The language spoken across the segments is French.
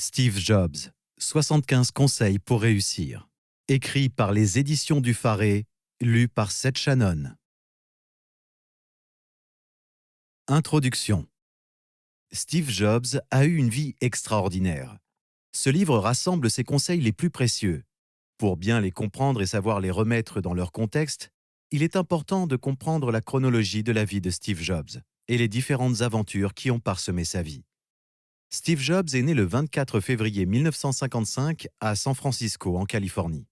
Steve Jobs, 75 conseils pour réussir. Écrit par les éditions du Faré, lu par Seth Shannon. Introduction. Steve Jobs a eu une vie extraordinaire. Ce livre rassemble ses conseils les plus précieux. Pour bien les comprendre et savoir les remettre dans leur contexte, il est important de comprendre la chronologie de la vie de Steve Jobs et les différentes aventures qui ont parsemé sa vie. Steve Jobs est né le 24 février 1955 à San Francisco, en Californie.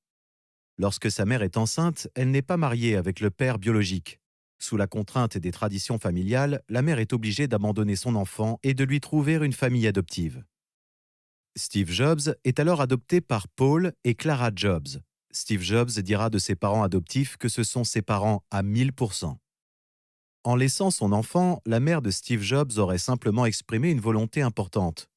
Lorsque sa mère est enceinte, elle n'est pas mariée avec le père biologique. Sous la contrainte des traditions familiales, la mère est obligée d'abandonner son enfant et de lui trouver une famille adoptive. Steve Jobs est alors adopté par Paul et Clara Jobs. Steve Jobs dira de ses parents adoptifs que ce sont ses parents à 1000%. En laissant son enfant, la mère de Steve Jobs aurait simplement exprimé une volonté importante: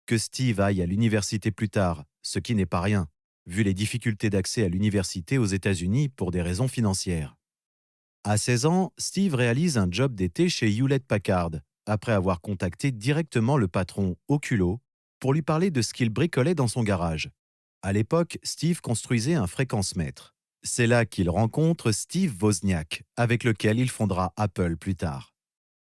que Steve aille à l'université plus tard, ce qui n'est pas rien, vu les difficultés d'accès à l'université aux États-Unis pour des raisons financières. À 16 ans, Steve réalise un job d'été chez Hewlett-Packard, après avoir contacté directement le patron au culot pour lui parler de ce qu'il bricolait dans son garage. À l'époque, Steve construisait un fréquence-mètre. C'est là qu'il rencontre Steve Wozniak, avec lequel il fondera Apple plus tard.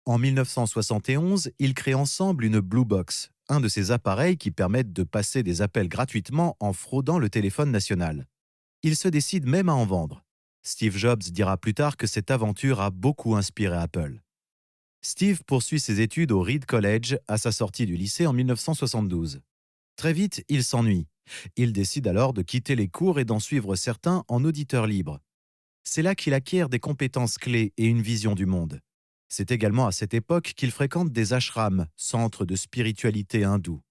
En 1971, ils créent ensemble une Blue Box, un de ces appareils qui permettent de passer des appels gratuitement en fraudant le téléphone national. Ils se décident même à en vendre. Steve Jobs dira plus tard que cette aventure a beaucoup inspiré Apple. Steve poursuit ses études au Reed College à sa sortie du lycée en 1972. Très vite, il s'ennuie. Il décide alors de quitter les cours et d'en suivre certains en auditeur libre. C'est là qu'il acquiert des compétences clés et une vision du monde. C'est également à cette époque qu'il fréquente des ashrams, centres de spiritualité hindoue.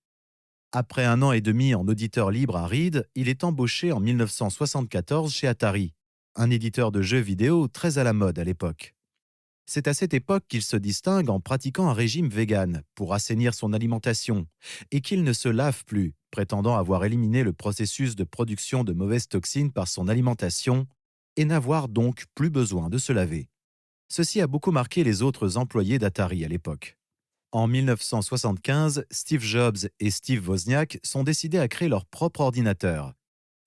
Après 1 an et demi en auditeur libre à Reed, il est embauché en 1974 chez Atari, un éditeur de jeux vidéo très à la mode à l'époque. C'est à cette époque qu'il se distingue en pratiquant un régime vegan pour assainir son alimentation et qu'il ne se lave plus, prétendant avoir éliminé le processus de production de mauvaises toxines par son alimentation et n'avoir donc plus besoin de se laver. Ceci a beaucoup marqué les autres employés d'Atari à l'époque. En 1975, Steve Jobs et Steve Wozniak sont décidés à créer leur propre ordinateur.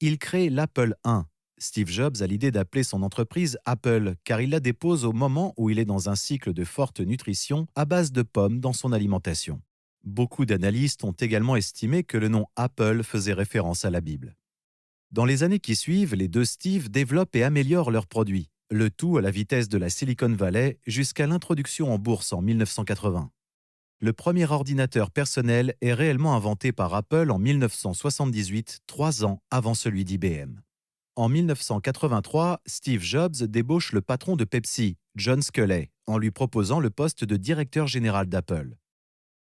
Ils créent l'Apple I. Steve Jobs a l'idée d'appeler son entreprise Apple car il la dépose au moment où il est dans un cycle de forte nutrition à base de pommes dans son alimentation. Beaucoup d'analystes ont également estimé que le nom Apple faisait référence à la Bible. Dans les années qui suivent, les deux Steve développent et améliorent leurs produits, le tout à la vitesse de la Silicon Valley jusqu'à l'introduction en bourse en 1980. Le premier ordinateur personnel est réellement inventé par Apple en 1978, 3 ans avant celui d'IBM. En 1983, Steve Jobs débauche le patron de Pepsi, John Sculley, en lui proposant le poste de directeur général d'Apple.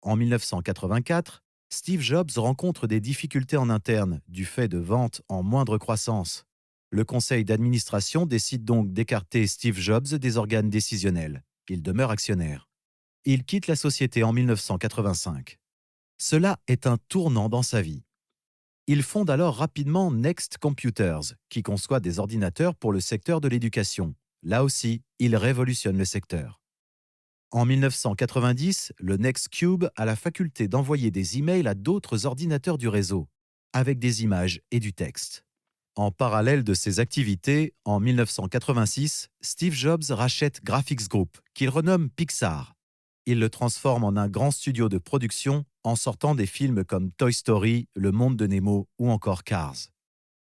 En 1984, Steve Jobs rencontre des difficultés en interne du fait de ventes en moindre croissance. Le conseil d'administration décide donc d'écarter Steve Jobs des organes décisionnels. Il demeure actionnaire. Il quitte la société en 1985. Cela est un tournant dans sa vie. Il fonde alors rapidement Next Computers, qui conçoit des ordinateurs pour le secteur de l'éducation. Là aussi, il révolutionne le secteur. En 1990, le Next Cube a la faculté d'envoyer des emails à d'autres ordinateurs du réseau, avec des images et du texte. En parallèle de ses activités, en 1986, Steve Jobs rachète Graphics Group, qu'il renomme Pixar. Il le transforme en un grand studio de production en sortant des films comme Toy Story, Le Monde de Nemo ou encore Cars.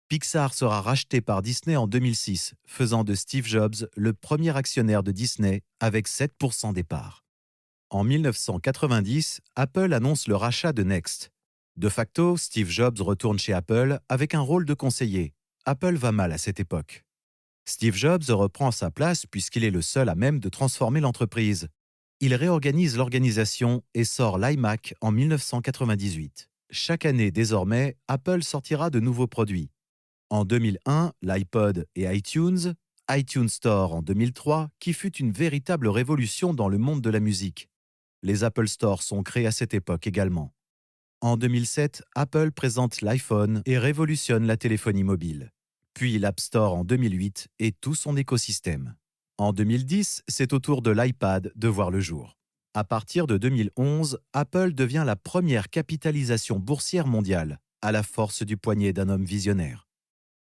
Pixar sera racheté par Disney en 2006, faisant de Steve Jobs le premier actionnaire de Disney avec 7% des parts. En 1990, Apple annonce le rachat de Next. De facto, Steve Jobs retourne chez Apple avec un rôle de conseiller. Apple va mal à cette époque. Steve Jobs reprend sa place puisqu'il est le seul à même de transformer l'entreprise. Il réorganise l'organisation et sort l'iMac en 1998. Chaque année désormais, Apple sortira de nouveaux produits. En 2001, l'iPod et iTunes Store en 2003, qui fut une véritable révolution dans le monde de la musique. Les Apple Store sont créés à cette époque également. En 2007, Apple présente l'iPhone et révolutionne la téléphonie mobile. Puis l'App Store en 2008 et tout son écosystème. En 2010, c'est au tour de l'iPad de voir le jour. À partir de 2011, Apple devient la première capitalisation boursière mondiale, à la force du poignet d'un homme visionnaire.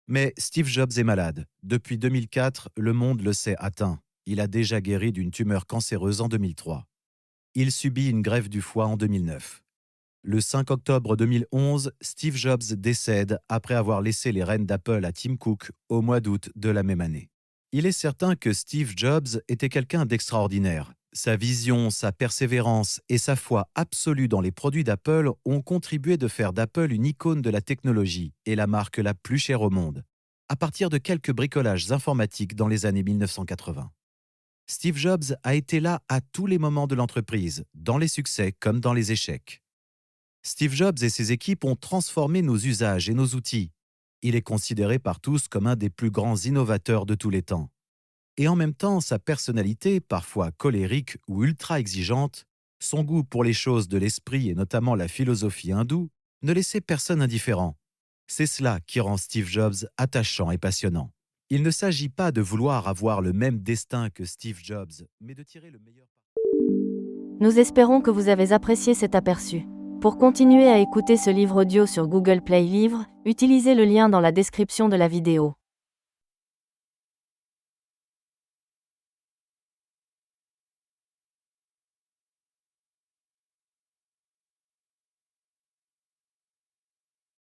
Mais Steve Jobs est malade. Depuis 2004, le monde le sait atteint. Il a déjà guéri d'une tumeur cancéreuse en 2003. Il subit une greffe du foie en 2009. Le 5 octobre 2011, Steve Jobs décède après avoir laissé les rênes d'Apple à Tim Cook au mois d'août de la même année. Il est certain que Steve Jobs était quelqu'un d'extraordinaire. Sa vision, sa persévérance et sa foi absolue dans les produits d'Apple ont contribué de faire d'Apple une icône de la technologie et la marque la plus chère au monde, à partir de quelques bricolages informatiques dans les années 1980. Steve Jobs a été là à tous les moments de l'entreprise, dans les succès comme dans les échecs. Steve Jobs et ses équipes ont transformé nos usages et nos outils. Il est considéré par tous comme un des plus grands innovateurs de tous les temps. Et en même temps, sa personnalité, parfois colérique ou ultra exigeante, son goût pour les choses de l'esprit et notamment la philosophie hindoue, ne laissait personne indifférent. C'est cela qui rend Steve Jobs attachant et passionnant. Il ne s'agit pas de vouloir avoir le même destin que Steve Jobs, mais de tirer le meilleur. Nous espérons que vous avez apprécié cet aperçu. Pour continuer à écouter ce livre audio sur Google Play Livres, utilisez le lien dans la description de la vidéo.